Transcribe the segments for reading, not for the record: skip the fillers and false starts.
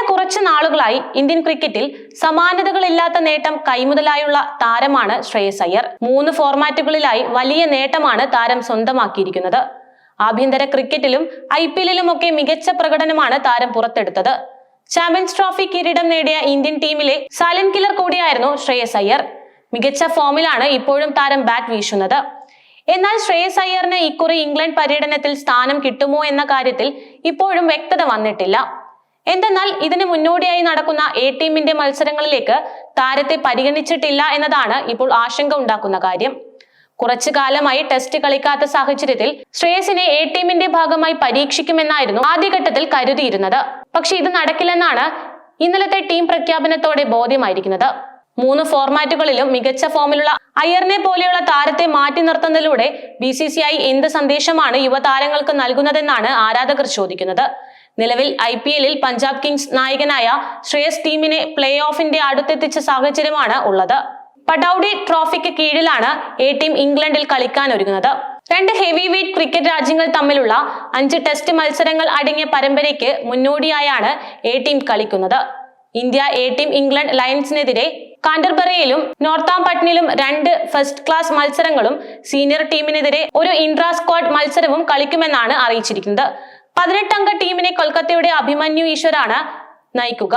കുറച്ചു നാളുകളായി ഇന്ത്യൻ ക്രിക്കറ്റിൽ സമാനതകളില്ലാത്ത നേട്ടം കൈമുതലായുള്ള താരമാണ് ശ്രേയസ് അയ്യർ. 3 ഫോർമാറ്റുകളിലായി വലിയ നേട്ടമാണ് താരം സ്വന്തമാക്കിയിരിക്കുന്നത്. ആഭ്യന്തര ക്രിക്കറ്റിലും IPLലുമൊക്കെ മികച്ച പ്രകടനമാണ് താരം പുറത്തെടുത്തത്. ചാമ്പ്യൻസ് ട്രോഫി കിരീടം നേടിയ ഇന്ത്യൻ ടീമിലെ സൈലന്റ് കില്ലർ കൂടിയായിരുന്നു ശ്രേയസ് അയ്യർ. മികച്ച ഫോമിലാണ് ഇപ്പോഴും താരം ബാറ്റ് വീശുന്നത്. എന്നാൽ ശ്രേയസ് അയ്യറിന് ഇക്കുറി ഇംഗ്ലണ്ട് പര്യടനത്തിൽ സ്ഥാനം കിട്ടുമോ എന്ന കാര്യത്തിൽ ഇപ്പോഴും വ്യക്തത വന്നിട്ടില്ല. എന്തെന്നാൽ ഇതിന് മുന്നോടിയായി നടക്കുന്ന ടീമിന്റെ മത്സരങ്ങളിലേക്ക് താരത്തെ പരിഗണിച്ചിട്ടില്ല എന്നതാണ് ഇപ്പോൾ ആശങ്ക ഉണ്ടാക്കുന്ന കാര്യം. കുറച്ചു കാലമായി ടെസ്റ്റ് കളിക്കാത്ത സാഹചര്യത്തിൽ ശ്രേയസിനെ ടീമിന്റെ ഭാഗമായി പരീക്ഷിക്കുമെന്നായിരുന്നു ആദ്യഘട്ടത്തിൽ കരുതിയിരുന്നത്. പക്ഷെ ഇത് നടക്കില്ലെന്നാണ് ഇന്നലത്തെ ടീം പ്രഖ്യാപനത്തോടെ ബോധ്യമായിരിക്കുന്നത്. 3 ഫോർമാറ്റുകളിലും മികച്ച ഫോമിലുള്ള അയ്യറിനെ പോലെയുള്ള താരത്തെ മാറ്റി നിർത്തുന്നതിലൂടെ BCCI എന്ത് സന്ദേശമാണ് യുവതാരങ്ങൾക്ക് നൽകുന്നതെന്നാണ് ആരാധകർ ചോദിക്കുന്നത്. നിലവിൽ IPLൽ പഞ്ചാബ് കിങ്സ് നായകനായ ശ്രേയസ് ടീമിനെ പ്ലേ ഓഫിന്റെ അടുത്തെത്തിച്ച സാഹചര്യമാണ് ഉള്ളത്. പടൌഡി ട്രോഫിക്ക് കീഴിലാണ് ടീം ഇംഗ്ലണ്ടിൽ കളിക്കാൻ ഒരുങ്ങുന്നത്. 2 ഹെവി വെയ്റ്റ് ക്രിക്കറ്റ് രാജ്യങ്ങൾ തമ്മിലുള്ള 5 ടെസ്റ്റ് മത്സരങ്ങൾ അടങ്ങിയ പരമ്പരയ്ക്ക് മുന്നോടിയായാണ് ടീം കളിക്കുന്നത്. ഇന്ത്യ ടീം ഇംഗ്ലണ്ട് ലയൺസിനെതിരെ കാന്റർബറിയിലും നോർത്താംപ്ടണിലും 2 ഫസ്റ്റ് ക്ലാസ് മത്സരങ്ങളും സീനിയർ ടീമിനെതിരെ ഒരു ഇൻട്രാ സ്ക്വാഡ് മത്സരവും കളിക്കുമെന്നാണ് അറിയിച്ചിരിക്കുന്നത്. 18 അംഗ ടീമിനെ കൊൽക്കത്തയുടെ അഭിമന്യു ഈശ്വരാണ് നയിക്കുക.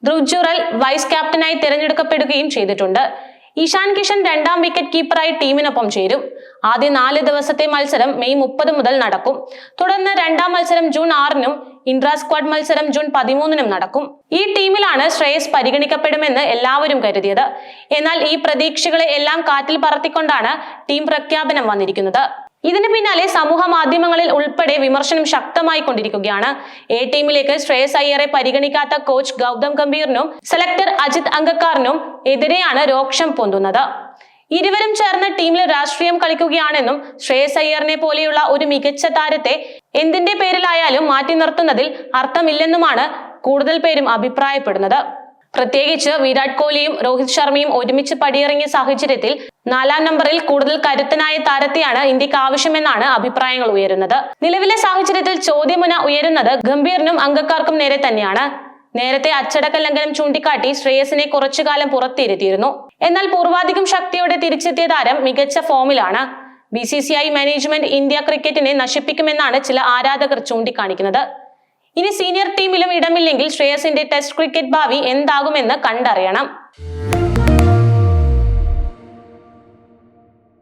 ധ്രുവ് ജുറൽ വൈസ് ക്യാപ്റ്റനായി തിരഞ്ഞെടുക്കപ്പെടുകയും ചെയ്തിട്ടുണ്ട്. ഇഷാൻ കിഷൻ 2ാം വിക്കറ്റ് കീപ്പറായി ടീമിനൊപ്പം ചേരും. ആദ്യ 4 ദിവസത്തെ മത്സരം മെയ് 30 മുതൽ നടക്കും. തുടർന്ന് 2ാം മത്സരം ജൂൺ 6-നും ഇൻട്രാ സ്ക്വാഡ് മത്സരം ജൂൺ 13-നും നടക്കും. ഈ ടീമിലാണ് ശ്രേയസ് പരിഗണിക്കപ്പെടുമെന്ന് എല്ലാവരും കരുതിയത്. എന്നാൽ ഈ പ്രതീക്ഷകളെ എല്ലാം കാറ്റിൽ പറത്തിക്കൊണ്ടാണ് ടീം പ്രഖ്യാപനം വന്നിരിക്കുന്നത്. ഇതിന് പിന്നാലെ സമൂഹ മാധ്യമങ്ങളിൽ ഉൾപ്പെടെ വിമർശനം ശക്തമായി കൊണ്ടിരിക്കുകയാണ്. ടീമിലേക്ക് ശ്രേയസ് അയ്യറെ പരിഗണിക്കാത്ത കോച്ച് ഗൗതം ഗംഭീറിനും സെലക്ടർ അജിത് അംഗക്കാറിനും എതിരെയാണ് രോക്ഷം പൊന്തുന്നത്. ഇരുവരും ചേർന്ന് ടീമിൽ രാഷ്ട്രീയം കളിക്കുകയാണെന്നും ശ്രേയസ് അയ്യറിനെ പോലെയുള്ള ഒരു മികച്ച താരത്തെ എന്തിന്റെ പേരിലായാലും മാറ്റി നിർത്തുന്നതിൽ അർത്ഥമില്ലെന്നുമാണ് കൂടുതൽ പേരും അഭിപ്രായപ്പെടുന്നത്. പ്രത്യേകിച്ച് വിരാട് കോഹ്ലിയും രോഹിത് ശർമ്മയും ഒരുമിച്ച് പടിയിറങ്ങിയ സാഹചര്യത്തിൽ 4ാം നമ്പറിൽ കൂടുതൽ കരുത്തനായ താരത്തെയാണ് ഇന്ത്യക്ക് ആവശ്യമെന്നാണ് അഭിപ്രായങ്ങൾ ഉയരുന്നത്. നിലവിലെ സാഹചര്യത്തിൽ ചോദ്യമുന ഉയരുന്നത് ഗംഭീറിനും അംഗക്കാർക്കും നേരെ തന്നെയാണ്. നേരത്തെ അച്ചടക്ക ലംഘനം ചൂണ്ടിക്കാട്ടി ശ്രേയസിനെ കുറച്ചുകാലം പുറത്തിരുത്തിയിരുന്നു. എന്നാൽ പൂർവാധികം ശക്തിയോടെ തിരിച്ചെത്തിയ താരം മികച്ച ഫോമിലാണ്. BCCI മാനേജ്മെന്റ് ഇന്ത്യ ക്രിക്കറ്റിനെ നശിപ്പിക്കുമെന്നാണ് ചില ആരാധകർ ചൂണ്ടിക്കാണിക്കുന്നത്. ഇനി സീനിയർ ടീമിലും ഇടമില്ലെങ്കിൽ ശ്രേയസിന്റെ ടെസ്റ്റ് ക്രിക്കറ്റ് ഭാവി എന്താകുമെന്ന് കണ്ടറിയണം.